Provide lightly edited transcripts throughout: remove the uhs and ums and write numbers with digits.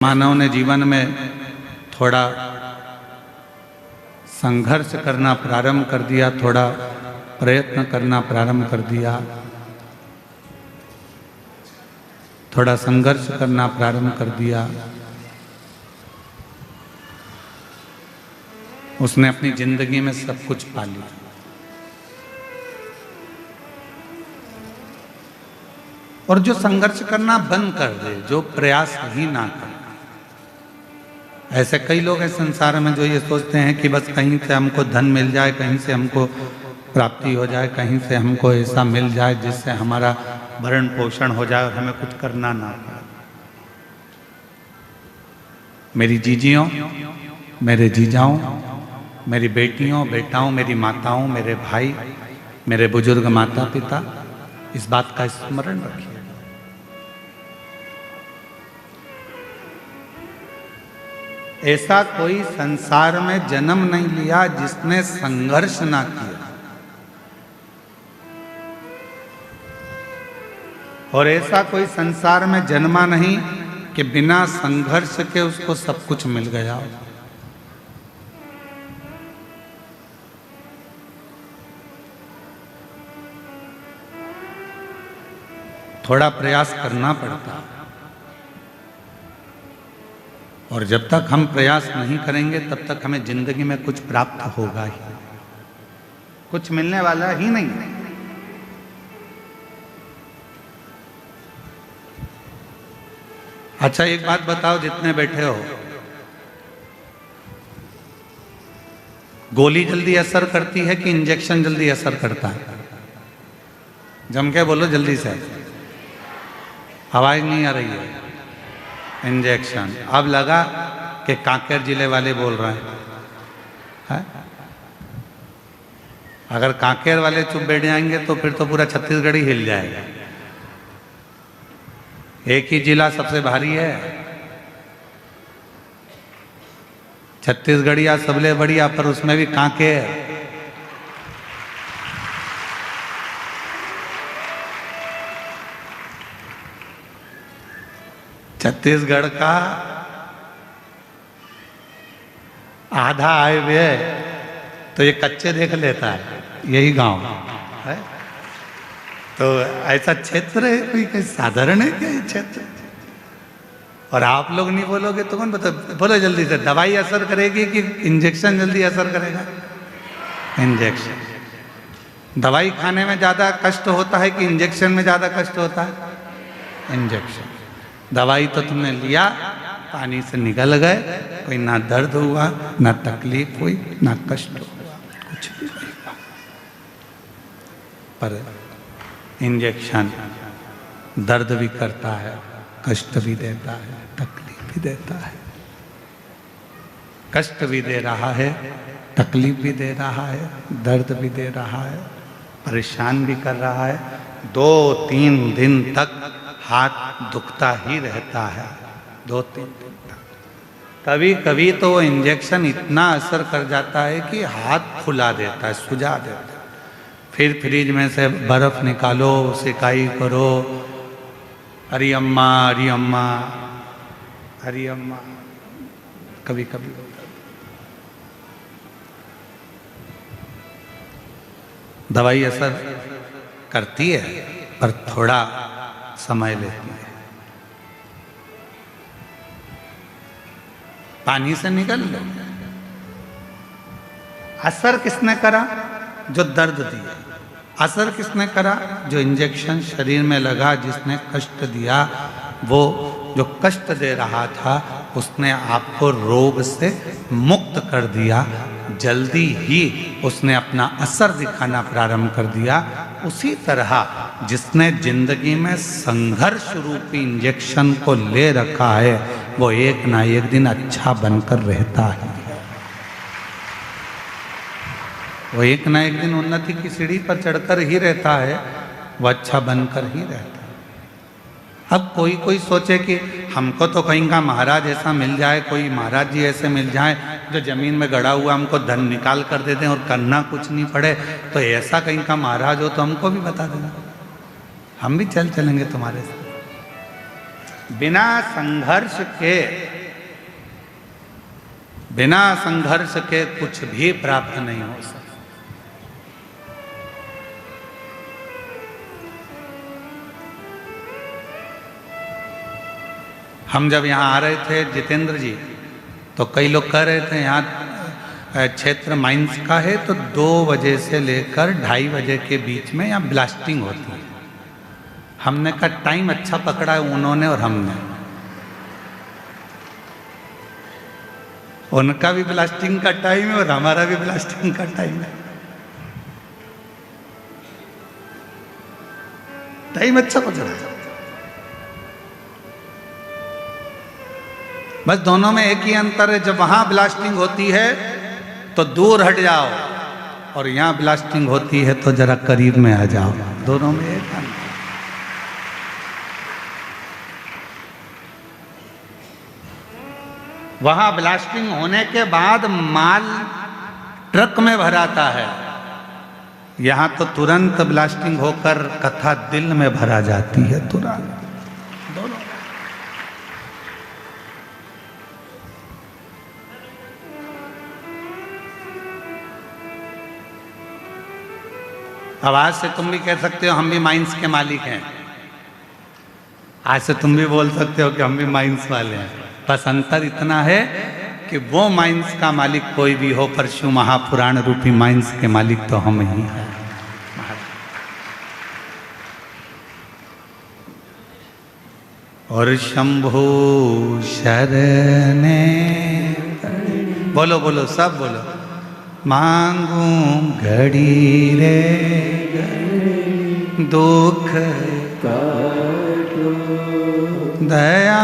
मानव ने जीवन में थोड़ा संघर्ष करना प्रारंभ कर दिया, थोड़ा प्रयत्न करना प्रारंभ कर दिया, थोड़ा संघर्ष करना प्रारंभ कर दिया। उसने अपनी जिंदगी में सब कुछ पा लिया। और जो संघर्ष करना बंद कर दे, जो प्रयास ही ना करे, ऐसे कई लोग हैं संसार में जो ये सोचते हैं कि बस कहीं से हमको धन मिल जाए, कहीं से हमको प्राप्ति हो जाए, कहीं से हमको ऐसा मिल जाए जिससे हमारा भरण पोषण हो जाए और हमें कुछ करना ना पड़े। मेरी जीजियों, मेरे जीजाओं, मेरी बेटियों बेटाओं, मेरी माताओं, मेरे भाई, मेरे बुजुर्ग माता पिता, इस बात का स्मरण रखिए। ऐसा कोई संसार में जन्म नहीं लिया जिसने संघर्ष ना किया, और ऐसा कोई संसार में जन्मा नहीं कि बिना संघर्ष के उसको सब कुछ मिल गया हो। थोड़ा प्रयास करना पड़ता है, और जब तक हम प्रयास नहीं करेंगे तब तक हमें जिंदगी में कुछ प्राप्त होगा ही, कुछ मिलने वाला ही नहीं। अच्छा एक बात बताओ जितने बैठे हो, गोली जल्दी असर करती है कि इंजेक्शन जल्दी असर करता है? जम के बोलो जल्दी से, आवाज नहीं आ रही है। इंजेक्शन। अब लगा कि कांकेर जिले वाले बोल रहे हैं। अगर कांकेर वाले चुप बैठ जाएंगे तो फिर तो पूरा छत्तीसगढ़ ही हिल जाएगा। एक ही जिला सबसे भारी है, छत्तीसगढ़िया सबले बढ़िया, पर उसमें भी कांकेर। छत्तीसगढ़ का आधा हाईवे तो ये कच्चे देख लेता है, यही गांव है। तो ऐसा क्षेत्र है, कोई साधारण है क्या ये क्षेत्र? और आप लोग नहीं बोलोगे तो कौन बता? बोलो जल्दी से, दवाई असर करेगी कि इंजेक्शन जल्दी असर करेगा? इंजेक्शन। दवाई खाने में ज्यादा कष्ट होता है कि इंजेक्शन में ज्यादा कष्ट होता है? इंजेक्शन। दवाई तो तुमने लिया, पानी से निकल गए, कोई ना दर्द हुआ, ना तकलीफ हुई, ना कष्ट हुआ, कुछ भी नहीं हुआ। पर इंजेक्शन दर्द भी करता है, कष्ट भी देता है, तकलीफ भी देता है। कष्ट भी दे रहा है, तकलीफ भी दे रहा है, दर्द भी दे रहा है, परेशान भी कर रहा है। 2-3 दिन तक हाथ दुखता ही रहता है, 2-3 दिन तक। कभी कभी तो वो इंजेक्शन इतना असर कर जाता है कि हाथ फुला देता है, सुझा देता है। फिर फ्रिज में से बर्फ निकालो, सिकाई करो, हरी अम्मा हरी अम्मा हरी अम्मा, कभी कभी होता है। दवाई असर करती है पर थोड़ा समय लेती है। पानी से निकल लो। असर किसने करा? जो दर्द दिया। असर किसने करा? जो इंजेक्शन शरीर में लगा, जिसने कष्ट दिया। वो जो कष्ट दे रहा था उसने आपको रोग से मुक्त कर दिया। जल्दी ही उसने अपना असर दिखाना प्रारंभ कर दिया। उसी तरह जिसने जिंदगी में संघर्ष रूपी इंजेक्शन को ले रखा है, वो एक ना एक दिन अच्छा बनकर रहता है। वो एक ना एक दिन उन्नति की सीढ़ी पर चढ़कर ही रहता है, वो अच्छा बनकर ही रहता है। अब कोई कोई सोचे कि हमको तो कहीं का महाराज ऐसा मिल जाए, कोई महाराज जी ऐसे मिल जाए जो जमीन में गड़ा हुआ हमको धन निकाल कर दे दें और करना कुछ नहीं पड़े। तो ऐसा कहीं का महाराज हो तो हमको भी बता देना, हम भी चलेंगे तुम्हारे साथ। बिना संघर्ष के कुछ भी प्राप्त नहीं हो सकता। हम जब यहाँ आ रहे थे जितेंद्र जी, तो कई लोग कह रहे थे यहाँ क्षेत्र माइंस का है, तो 2 बजे से लेकर 2:30 बजे के बीच में यहाँ ब्लास्टिंग होती है। हमने कहा टाइम अच्छा पकड़ा है उन्होंने और हमने। उनका भी ब्लास्टिंग का टाइम है और हमारा भी ब्लास्टिंग का टाइम है। टाइम अच्छा पकड़ा है। बस दोनों में एक ही अंतर है, जब वहां ब्लास्टिंग होती है तो दूर हट जाओ, और यहां ब्लास्टिंग होती है तो जरा करीब में आ जाओ। दोनों में एक अंतर। वहां ब्लास्टिंग होने के बाद माल ट्रक में भराता है, यहां तो तुरंत ब्लास्टिंग होकर कथा दिल में भरा जाती है तुरंत। दोनों अब आज से तुम भी कह सकते हो हम भी माइंस के मालिक हैं। आज से तुम भी बोल सकते हो कि हम भी माइंस वाले हैं। बस अंतर इतना है कि वो माइंस का मालिक कोई भी हो, पर शिव महापुराण रूपी माइंस के मालिक तो हम ही हैं। और शंभु शरणे, बोलो बोलो सब बोलो। मांगू घड़ी रे दुख काटो, दया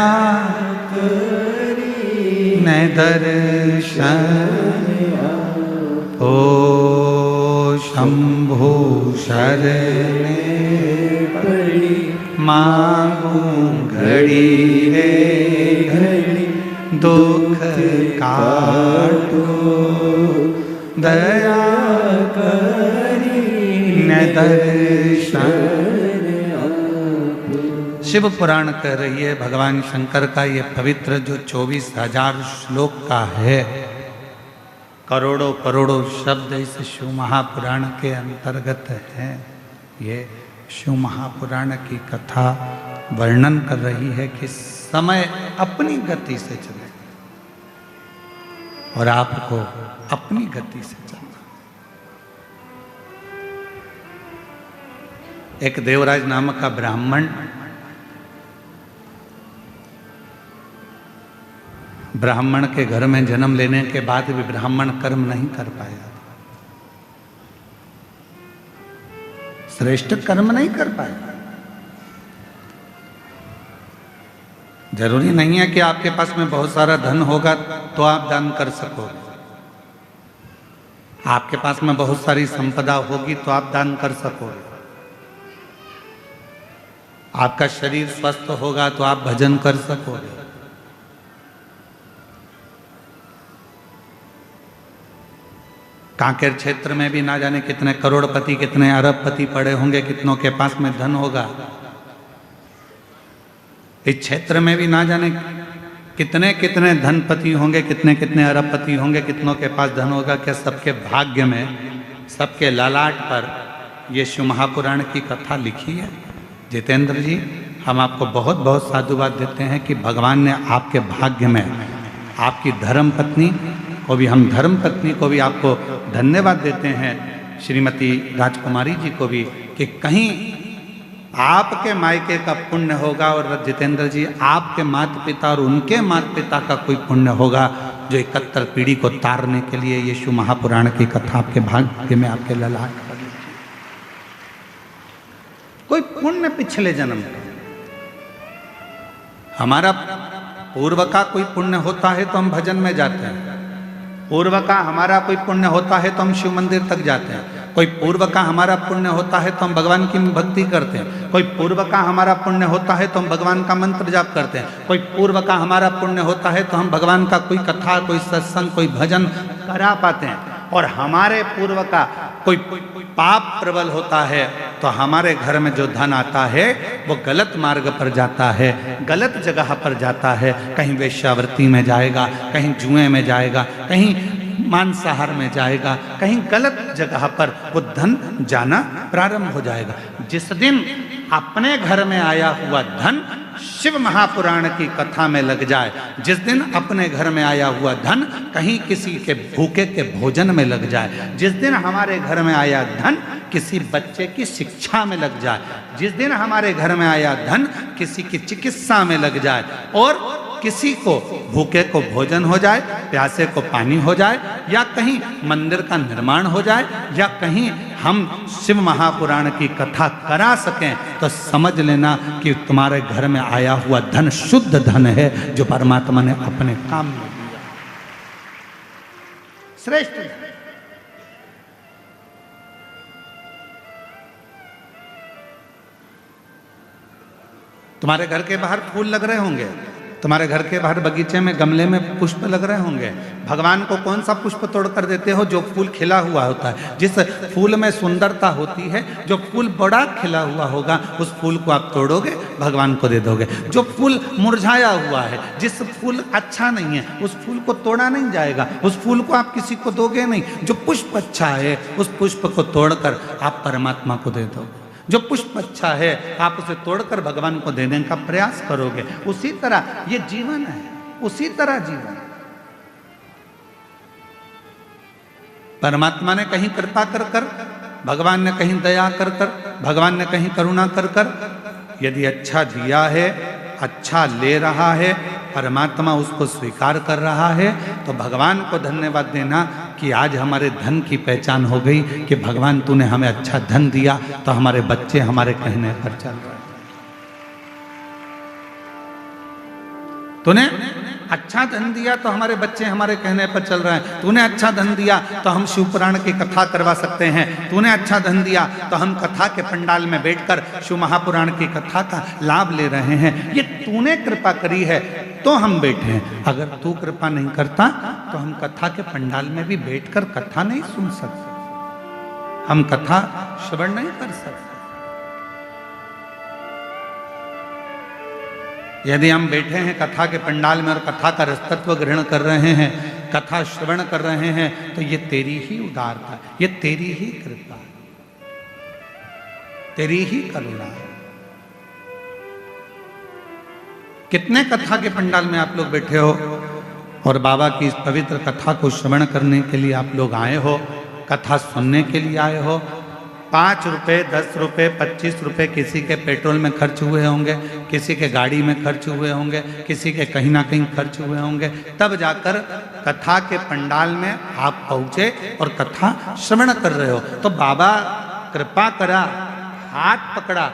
न दर्शन ओ शंभु शरणे पड़ी। मांगू घड़ी रे घड़ी दुख काटो, दया करी न दर्शन। शिव पुराण कह रही है भगवान शंकर का ये पवित्र जो 24,000 श्लोक का है, करोड़ों करोड़ों शब्द इस शिव महापुराण के अंतर्गत है। ये शिव महापुराण की कथा वर्णन कर रही है कि समय अपनी गति से चले और आपको अपनी गति से चलना। एक देवराज नामक का ब्राह्मण के घर में जन्म लेने के बाद भी ब्राह्मण कर्म नहीं कर पाया, श्रेष्ठ कर्म नहीं कर पाया। जरूरी नहीं है कि आपके पास में बहुत सारा धन होगा तो आप दान कर सकोगे। आपके पास में बहुत सारी संपदा होगी तो आप दान कर सकोगे। आपका शरीर स्वस्थ होगा तो आप भजन कर सकोगे। कांकेर क्षेत्र में भी ना जाने कितने करोड़पति कितने अरबपति पड़े होंगे, कितनों के पास में धन होगा। इस क्षेत्र में भी ना जाने कितने कितने धनपति होंगे, कितने कितने अरबपति होंगे, कितनों के पास धन होगा। क्या सबके भाग्य में, सबके ललाट पर ये शिव महापुराण की कथा लिखी है? जितेंद्र जी, हम आपको बहुत बहुत साधुवाद देते हैं कि भगवान ने आपके भाग्य में आपकी धर्म पत्नी को भी, हम धर्म पत्नी को भी आपको धन्यवाद देते हैं, श्रीमती राजकुमारी जी को भी, कि कहीं आपके मायके का पुण्य होगा और जितेंद्र जी आपके माता पिता और उनके माता पिता का कोई पुण्य होगा जो 71 पीढ़ी को तारने के लिए ये शिव महापुराण की कथा आपके भाग्य में, आपके ललाट पर कोई पुण्य पिछले जन्म का। हमारा पूर्व का कोई पुण्य होता है तो हम भजन में जाते हैं। पूर्व का हमारा कोई पुण्य होता है तो हम शिव मंदिर तक जाते हैं। कोई पूर्व का हमारा पुण्य होता है तो हम भगवान की भक्ति करते हैं। कोई पूर्व का हमारा पुण्य होता है तो हम भगवान का मंत्र जाप करते हैं। कोई पूर्व का हमारा पुण्य होता है तो हम भगवान का कोई कथा, कोई सत्संग, कोई भजन करा पाते हैं। और हमारे पूर्व का कोई पाप प्रबल होता है तो हमारे घर में जो धन आता है वो गलत मार्ग पर जाता है, गलत जगह पर जाता है। कहीं वेश्यावृत्ति में जाएगा, कहीं जुए में जाएगा, कहीं मांसाहार में जाएगा, कहीं गलत जगह पर वो धन जाना प्रारंभ हो जाएगा। जिस दिन अपने घर में आया हुआ धन शिव महापुराण की कथा में लग जाए, जिस दिन अपने घर में आया हुआ धन कहीं किसी के भूखे के भोजन में लग जाए, जिस दिन हमारे घर में आया धन किसी बच्चे की शिक्षा में लग जाए, जिस दिन हमारे घर में आया धन किसी की चिकित्सा में लग जाए और किसी को भूखे को भोजन हो जाए, प्यासे को पानी हो जाए, या कहीं मंदिर का निर्माण हो जाए, या कहीं हम शिव महापुराण की कथा करा सकें, तो समझ लेना कि तुम्हारे घर में आया हुआ धन शुद्ध धन है जो परमात्मा ने अपने काम में दिया, श्रेष्ठ धन। तुम्हारे घर के बाहर फूल लग रहे होंगे, तुम्हारे घर के बाहर बगीचे में गमले में पुष्प लग रहे होंगे। भगवान को कौन सा पुष्प तोड़ कर देते हो? जो फूल खिला हुआ होता है। जिस फूल में सुंदरता होती है, जो फूल बड़ा खिला हुआ होगा, उस फूल को आप तोड़ोगे, भगवान को दे दोगे। जो फूल मुरझाया हुआ है, जिस फूल अच्छा नहीं है, उस फूल को तोड़ा नहीं जाएगा, उस फूल को आप किसी को दोगे नहीं। जो पुष्प अच्छा है, उस पुष्प को तोड़कर आप परमात्मा को दे दोगे। जो पुष्प अच्छा है, आप उसे तोड़कर भगवान को देने का प्रयास करोगे। उसी तरह ये जीवन है, उसी तरह जीवन। परमात्मा ने कहीं कृपा कर कर, भगवान ने कहीं दया कर कर, भगवान ने कहीं करुणा कर कर, यदि अच्छा दिया है, अच्छा ले रहा है, परमात्मा उसको स्वीकार कर रहा है, तो भगवान को धन्यवाद देना कि आज हमारे धन की पहचान हो गई कि भगवान तूने हमें अच्छा धन दिया तो हमारे बच्चे हमारे कहने पर चल रहे हैं। तूने अच्छा धन दिया तो हमारे बच्चे हमारे कहने पर चल रहे हैं। तूने अच्छा धन दिया तो हम शिव पुराण की कथा करवा सकते हैं। तूने अच्छा धन दिया तो हम कथा के पंडाल में बैठकर शिव महापुराण की कथा का लाभ ले रहे हैं। ये तूने कृपा करी है तो हम बैठे हैं। अगर तू कृपा नहीं करता तो हम कथा के पंडाल में भी बैठकर कथा नहीं सुन सकते, हम कथा श्रवण नहीं कर सकते। यदि हम बैठे हैं कथा के पंडाल में और कथा का रसतत्व ग्रहण कर रहे हैं, कथा श्रवण कर रहे हैं, तो ये तेरी ही उदारता, ये तेरी ही कृपा, तेरी ही करुणा। कितने कथा के पंडाल में आप लोग बैठे हो और बाबा की इस पवित्र कथा को श्रवण करने के लिए आप लोग आए हो, कथा सुनने के लिए आए हो। 5 रुपए, 10 रुपए, 25 रुपए किसी के पेट्रोल में खर्च हुए होंगे, किसी के गाड़ी में खर्च हुए होंगे, किसी के कहीं ना कहीं खर्च हुए होंगे, तब जाकर कथा के पंडाल में आप पहुंचे और कथा श्रवण कर रहे हो। तो बाबा कृपा करा, हाथ पकड़ा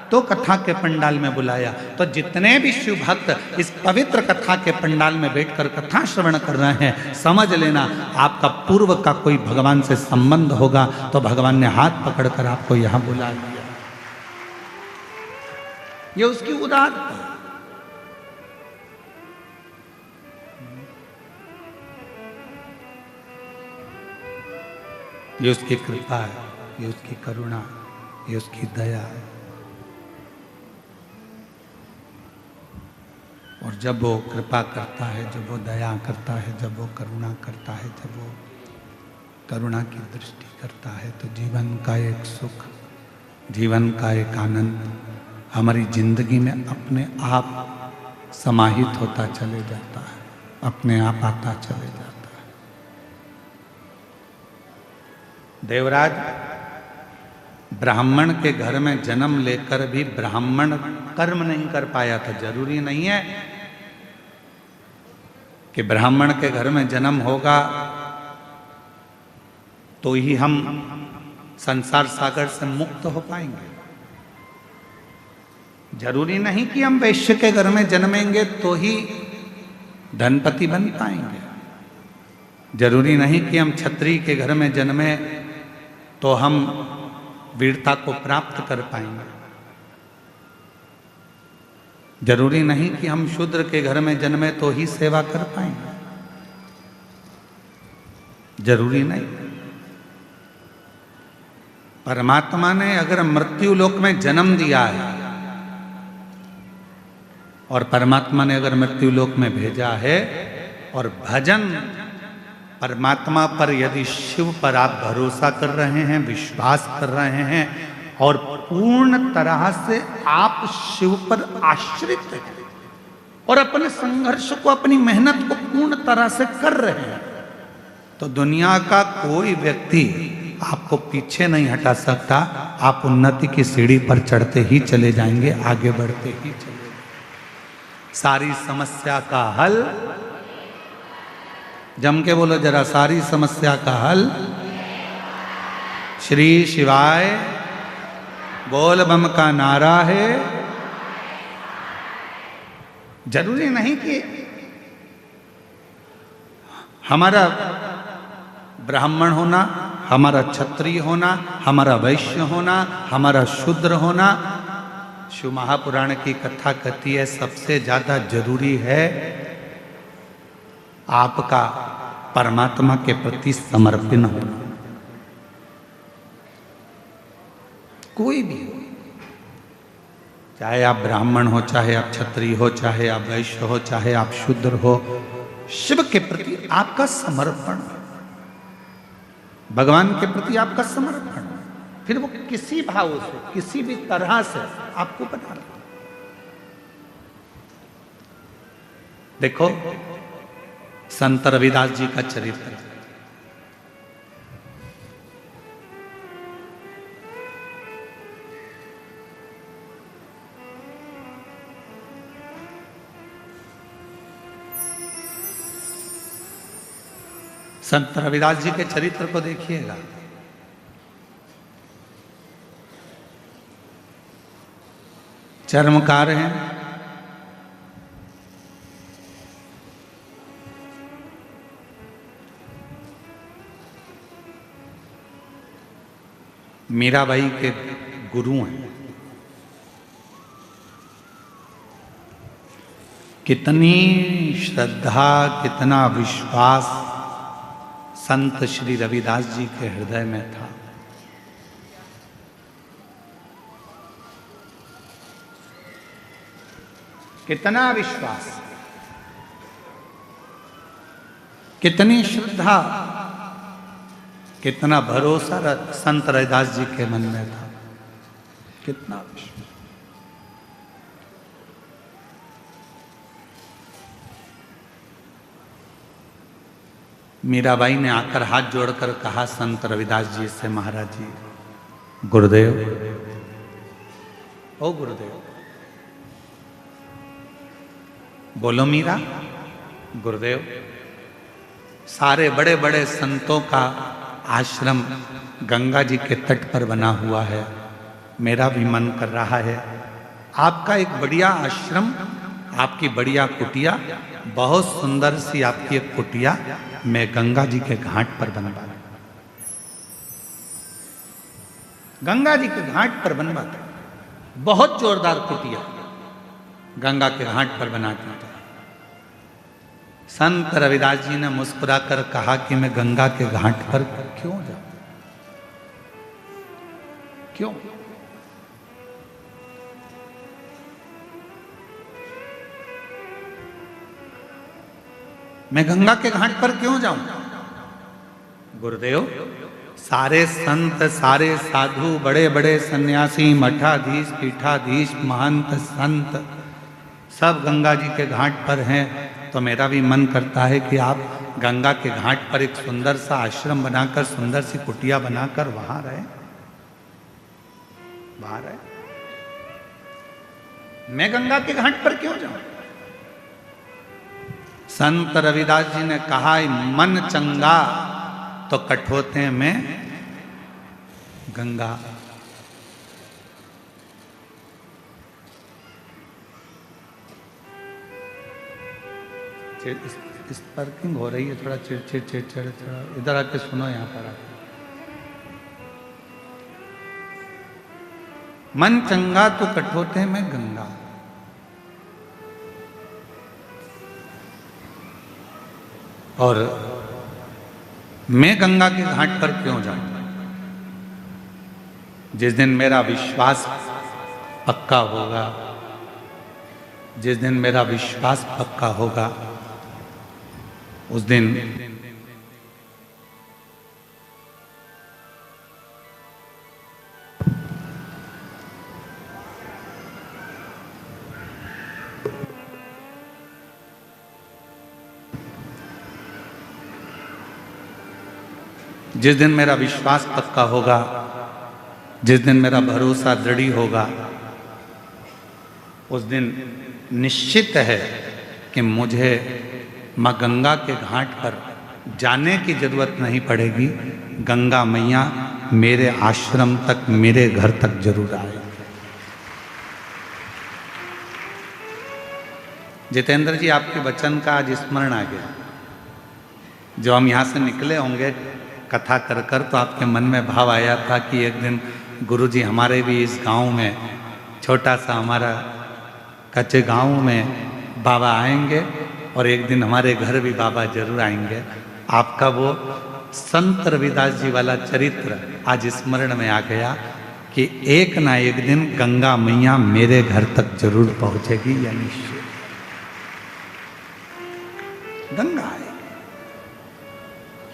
तो कथा के पंडाल में बुलाया। तो जितने भी शिव भक्त इस पवित्र कथा के पंडाल में बैठकर कथा श्रवण कर रहे हैं, समझ लेना आपका पूर्व का कोई भगवान से संबंध होगा तो भगवान ने हाथ पकड़कर आपको यहां बुला लिया। ये उसकी उदारता है। ये उसकी कृपा है, ये उसकी करुणा, ये उसकी दया है। और जब वो कृपा करता है, जब वो दया करता है, जब वो करुणा करता है, जब वो करुणा की दृष्टि करता है, तो जीवन का एक सुख, जीवन का एक आनंद हमारी जिंदगी में अपने आप समाहित होता चले जाता है, अपने आप आता चले जाता है। देवराज ब्राह्मण के घर में जन्म लेकर भी ब्राह्मण कर्म नहीं कर पाया था। जरूरी नहीं है कि ब्राह्मण के घर में जन्म होगा तो ही हम संसार सागर से मुक्त हो पाएंगे। जरूरी नहीं कि हम वैश्य के घर में जन्मेंगे तो ही धनपति बन पाएंगे। जरूरी नहीं कि हम क्षत्रिय के घर में जन्मे तो हम वीरता को प्राप्त कर पाएंगे। जरूरी नहीं कि हम शूद्र के घर में जन्मे तो ही सेवा कर पाएंगे। जरूरी नहीं। परमात्मा ने अगर मृत्यु लोक में जन्म दिया है और परमात्मा ने अगर मृत्यु लोक में भेजा है, और भजन परमात्मा पर यदि शिव पर आप भरोसा कर रहे हैं, विश्वास कर रहे हैं और पूर्ण तरह से आप शिव पर आश्रित हैं और अपने संघर्ष को, अपनी मेहनत को पूर्ण तरह से कर रहे हैं, तो दुनिया का कोई व्यक्ति आपको पीछे नहीं हटा सकता। आप उन्नति की सीढ़ी पर चढ़ते ही चले जाएंगे, आगे बढ़ते ही चले जाएंगे। सारी समस्या का हल, जम के बोलो जरा, सारी समस्या का हल श्री शिवाय बोल बम का नारा है। जरूरी नहीं कि हमारा ब्राह्मण होना, हमारा क्षत्रिय होना, हमारा वैश्य होना, हमारा शूद्र होना। शिव महापुराण की कथा कहती है सबसे ज्यादा जरूरी है आपका परमात्मा के प्रति समर्पण होना। कोई भी हो, चाहे आप ब्राह्मण हो, चाहे आप क्षत्रिय हो, चाहे आप वैश्य हो, चाहे आप शूद्र हो, शिव के प्रति आपका समर्पण, भगवान के प्रति आपका समर्पण, फिर वो किसी भाव से, किसी भी तरह से आपको बना ले। देखो संत रविदास जी का चरित्र, संत रविदास जी के चरित्र को देखिएगा। चर्मकार हैं, मीराबाई के गुरु हैं। कितनी श्रद्धा, कितना विश्वास संत श्री रविदास जी के हृदय में था। कितना विश्वास, कितनी श्रद्धा, कितना भरोसा संत रविदास जी के मन में था। कितना विश्वास। मीराबाई ने आकर हाथ जोड़कर कहा संत रविदास जी से, महाराज जी, गुरुदेव, ओ गुरुदेव, बोलो मीरा। गुरुदेव, सारे बड़े बड़े संतों का आश्रम गंगा जी के तट पर बना हुआ है, मेरा भी मन कर रहा है आपका एक बढ़िया आश्रम, आपकी बढ़िया कुटिया, बहुत सुंदर सी आपकी एक कुटिया मैं गंगा जी के घाट पर बनवा दूं। गंगा जी के घाट पर बनवा दूं, बहुत जोरदार कुटिया गंगा के घाट पर बना के। संत रविदास जी ने मुस्कुराकर कहा कि मैं गंगा के घाट पर क्यों जाऊं? क्यों? मैं गंगा के घाट पर क्यों जाऊं? गुरुदेव, सारे संत, सारे साधु, बड़े बड़े सन्यासी, मठाधीश, पीठाधीश, महंत, संत सब गंगा जी के घाट पर हैं, तो मेरा भी मन करता है कि आप गंगा के घाट पर एक सुंदर सा आश्रम बनाकर, सुंदर सी कुटिया बनाकर वहां रहे, वहां रहे। मैं गंगा के घाट पर क्यों जाऊं? संत रविदास जी ने कहा, मन चंगा तो कठोते में गंगा। इस पार्किंग हो रही है, थोड़ा चिड़चिड़ चिड़चिड़, थोड़ा इधर आके सुनो, यहाँ पर आके। मन चंगा तो कठोते में गंगा। और मैं गंगा के घाट पर क्यों जाऊं? जिस दिन मेरा विश्वास पक्का होगा, जिस दिन मेरा विश्वास पक्का होगा, उस दिन जिस दिन मेरा विश्वास पक्का होगा, जिस दिन मेरा भरोसा दृढ़ होगा, उस दिन निश्चित है कि मुझे माँ गंगा के घाट पर जाने की जरूरत नहीं पड़ेगी। गंगा मैया मेरे आश्रम तक, मेरे घर तक जरूर आए। जितेंद्र जी, आपके वचन का आज स्मरण आ गया। जो हम यहाँ से निकले होंगे कथा कर कर, तो आपके मन में भाव आया था कि एक दिन गुरुजी हमारे भी इस गांव में, छोटा सा हमारा कच्चे गांव में बाबा आएंगे और एक दिन हमारे घर भी बाबा जरूर आएंगे। आपका वो संत रविदास जी वाला चरित्र आज स्मरण में आ गया कि एक ना एक दिन गंगा मैया मेरे घर तक जरूर पहुंचेगी, या निश्चय गंगा आए।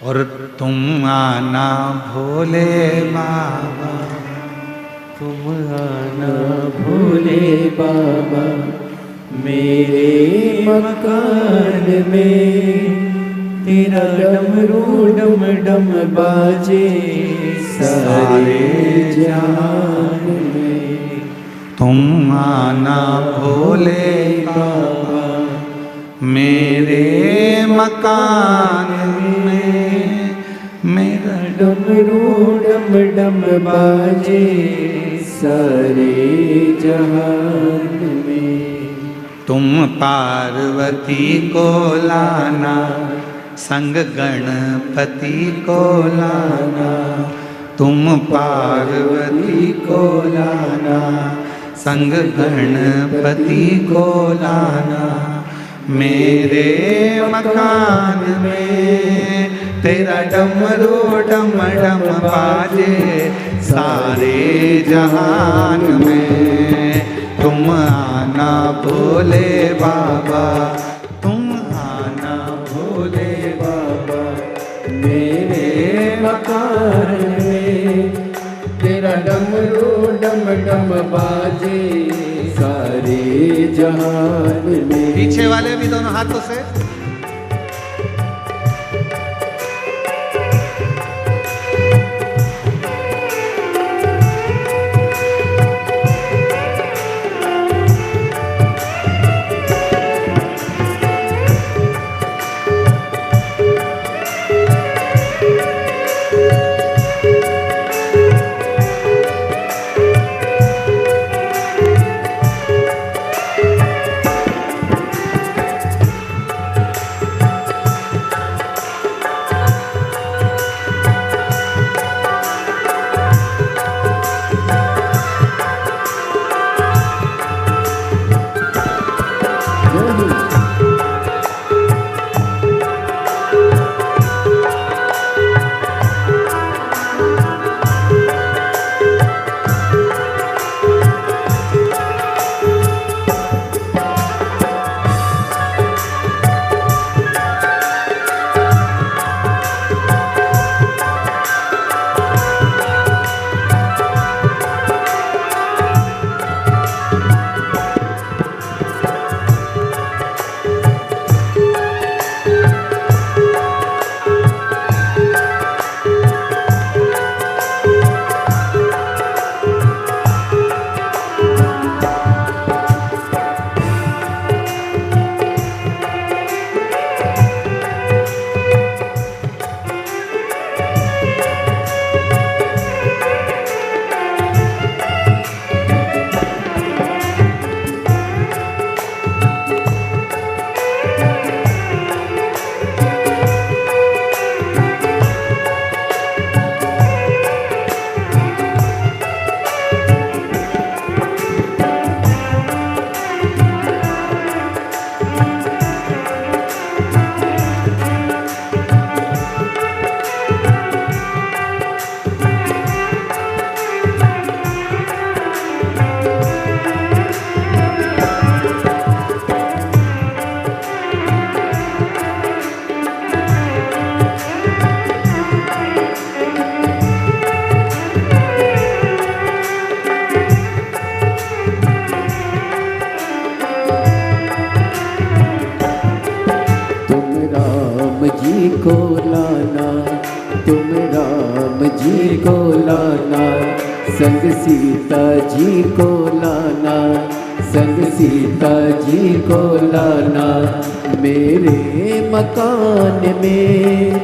और तुम आना भोले बाबा, तुम आना भोले बाबा, मेरे मकान में तेरा डमरू डम डम बाजे सारे जहान में। तुम आना भोले बाबा, मेरे मकान में मेरा डमरू डम डम बाजे सारे जहान में। तुम पार्वती को लाना, संग गणपति को लाना। तुम पार्वती को लाना, संग गणपति को लाना। मेरे मकान में तेरा डमरू डम डम बाजे सारे जहान में। तुम आना भोले बाबा, तुम आना भोले बाबा, मेरे मकान में तेरा डमरू डम डम बाजे सारे जहान में। पीछे वाले भी दोनों हाथों से। को लाना, तुम राम जी को लाना, संग सीता जी को लाना, संग सीता जी को लाना। मेरे मकान में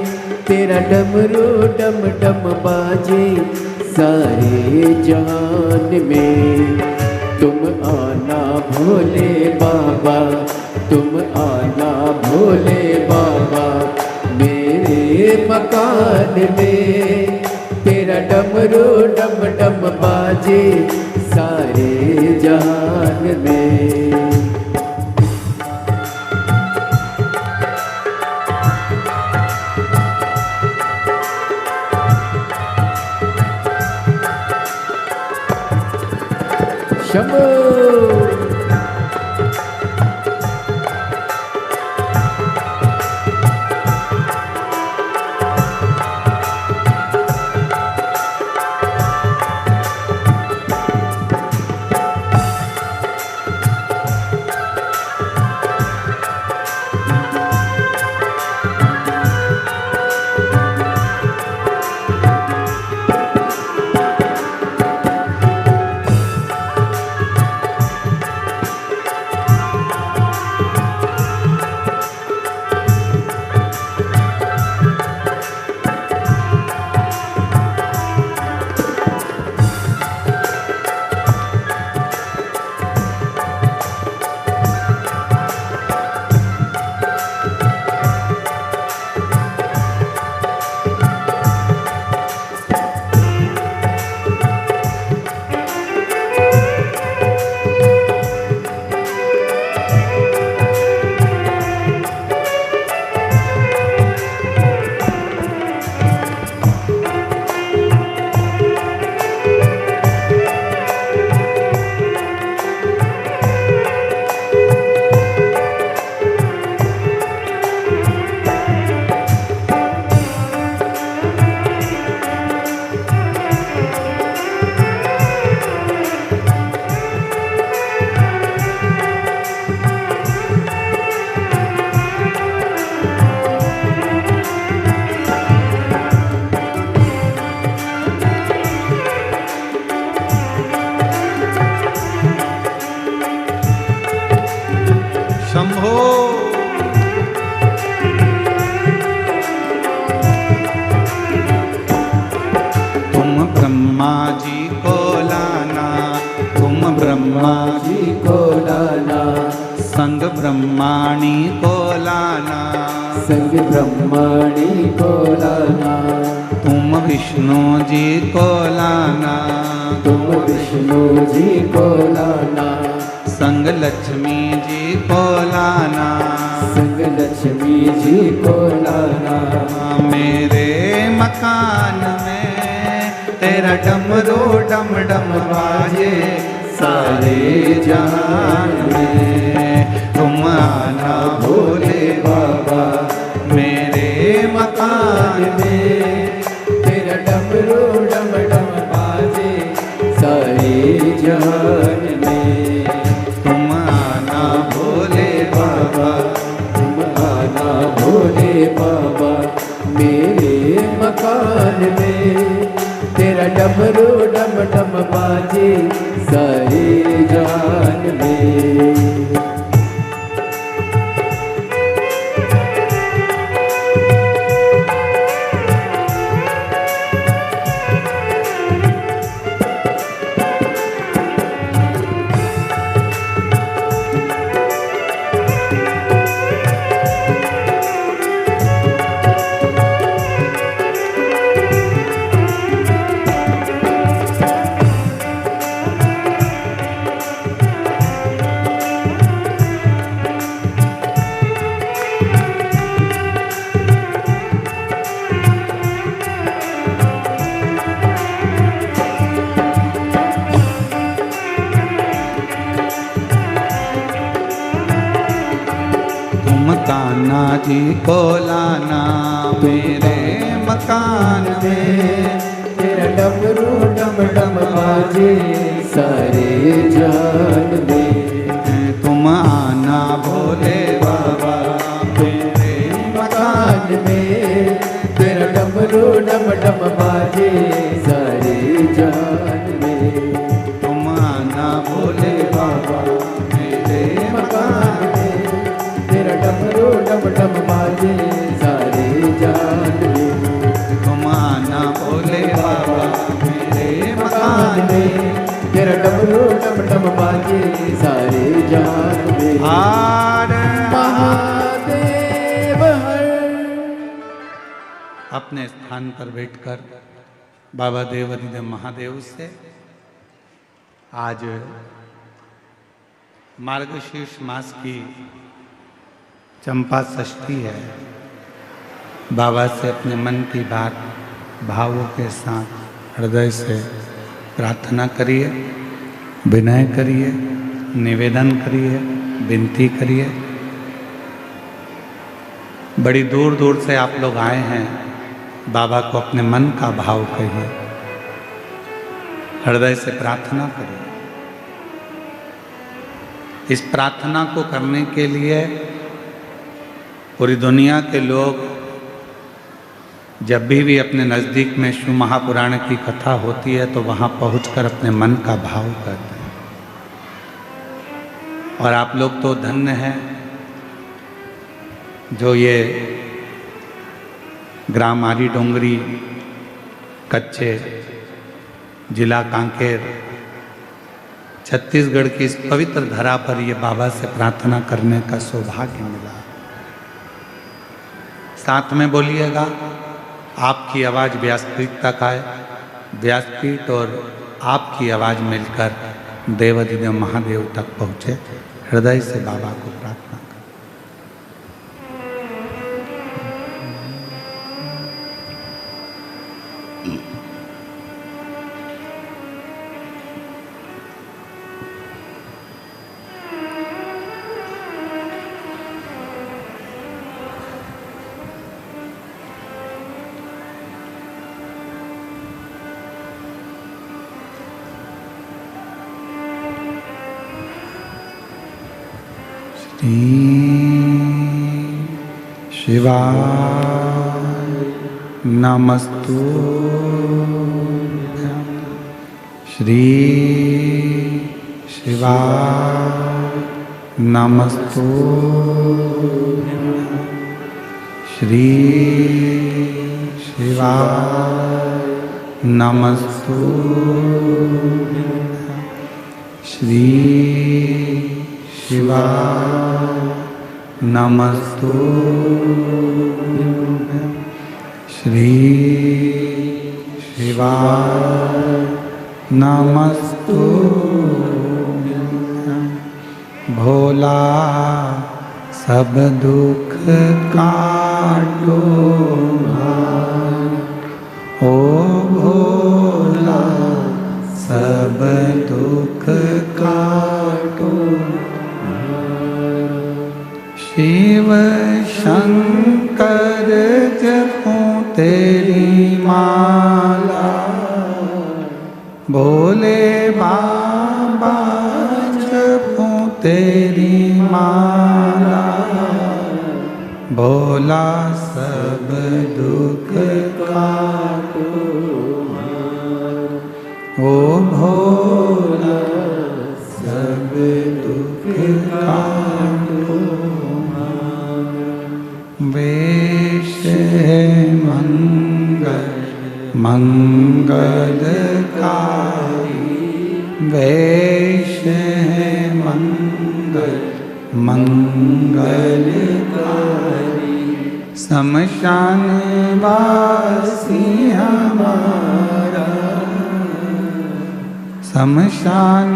तेरा डमरू डम डम बाजे सारे जहान में। तुम आना भोले बाबा, तुम आना भोले बाबा, मेरे मकान में तेरा डमरू डम डम बाजे सारे जहान में। शंभो ब्रह्मा जी को लाना, तुम ब्रह्मा जी को लाना, संग ब्रह्माणी को लाना, संग ब्रह्माणी को लाना। तुम विष्णु जी को लाना, तुम विष्णु जी को लाना, संग लक्ष्मी जी को लाना, संग लक्ष्मी जी को लाना। मेरे मकान में तेरा डमरू डम डम बाजे सारे जहान में। तुम आना भोले बाबा, मेरे मकान में तेरा डमरू डम डम बाजे सारे जहान में। तुम आना भोले बाबा, तुम आना भोले बाबा, मेरे मकान में तेरा डमरू डम डम बाजे सारे जहान में। कान्हा जी को लाना, मेरे मकान में तेरा डमरू डम डम बाजे सारे जहान में। तुम आना भोले बाबा, मेरे मकान में तेरा डमरू डम डम बाजे सारे जान में। तुम आना भोले बाबा मेरे मकान में। तेरा डमरू डम डम बाजे सारे जान में। तुम आना भोले बाबा मेरे मकान में। तेरा डमरू डम डम बाजे सारे जान में। हार महादेव हर। अपने स्थान पर बैठकर बाबा देवाधिदेव महादेव से आज मार्गशीर्ष मास की चंपा षष्ठी है। बाबा से अपने मन की बात भावों के साथ हृदय से प्रार्थना करिए, विनय करिए, निवेदन करिए, विनती करिए। बड़ी दूर दूर से आप लोग आए हैं, बाबा को अपने मन का भाव कहिए, हृदय से प्रार्थना करिए। इस प्रार्थना को करने के लिए पूरी दुनिया के लोग जब भी अपने नज़दीक में शिव महापुराण की कथा होती है तो वहाँ पहुंचकर अपने मन का भाव करते हैं। और आप लोग तो धन्य हैं जो ये ग्राम आरी डोंगरी कच्चे जिला कांकेर छत्तीसगढ़ की इस पवित्र धरा पर ये बाबा से प्रार्थना करने का सौभाग्य मिला। साथ में बोलिएगा, आपकी आवाज़ व्यासपीठ तक आए, व्यासपीठ और आपकी आवाज़ मिलकर देवाधिदेव महादेव तक पहुँचे। हृदय से बाबा को प्रार्थना करें। शिवाय नमस्तुभ्यं। श्री शिवाय नमस्तुभ्यं। श्री शिवाय नमस्तुभ्यं। श्री शिवाय नमस्तुभ्यं। श्री शिवाय नमस्तुभ्यं। भोला सब दुख काटो ओ भोला सब दुख काटो। शिव शंकर जपो तेरी माला। भोले बाबा जपो तेरी माला। भोला सब दुख काटो ओ भोला सब दुख काटो। वेश है मंगल मंगलकारी। वेश है मंगल मंगलकारी। शमशान वासी हमारा। शमशान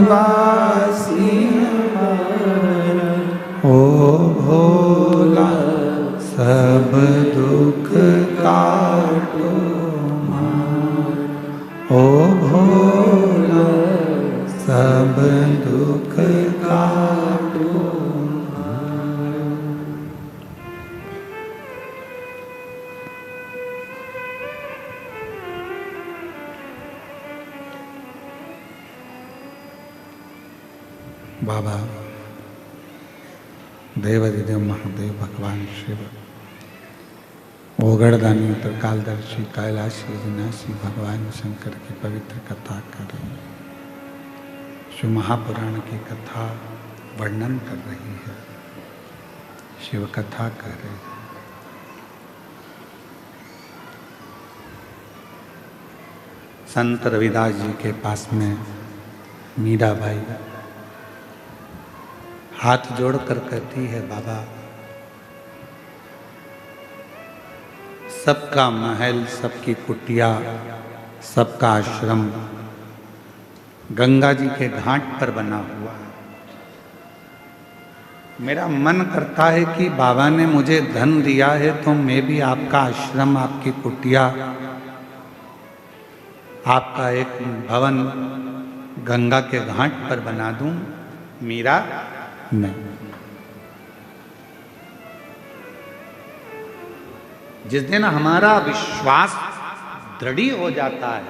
वासी हमारा। ओ भोला सब दुख काटो ओ भोला सब दुख काटो। बाबा देवाधिदेव महादेव भगवान शिव ओगड़दानी त्रिकालदर्शी कैलाशी विनाशी भगवान शंकर की पवित्र कथा कर रही है। शिव महापुराण की कथा वर्णन कर रही है, शिव कथा कर रही है। संत रविदास जी के पास में मीराबाई हाथ जोड़कर कहती है, बाबा सबका महल, सबकी कुटिया, सबका आश्रम गंगा जी के घाट पर बना हुआ है। मेरा मन करता है कि बाबा ने मुझे धन दिया है तो मैं भी आपका आश्रम, आपकी कुटिया, आपका एक भवन गंगा के घाट पर बना दूं। मीरा नहीं। जिस दिन हमारा विश्वास दृढ़ हो जाता है,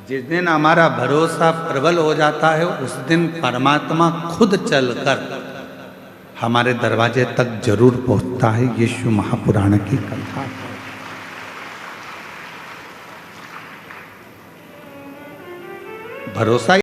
जिस दिन हमारा भरोसा प्रबल हो जाता है, उस दिन परमात्मा खुद चलकर हमारे दरवाजे तक जरूर पहुंचता है। ये शिव महापुराण की कथा है। भरोसा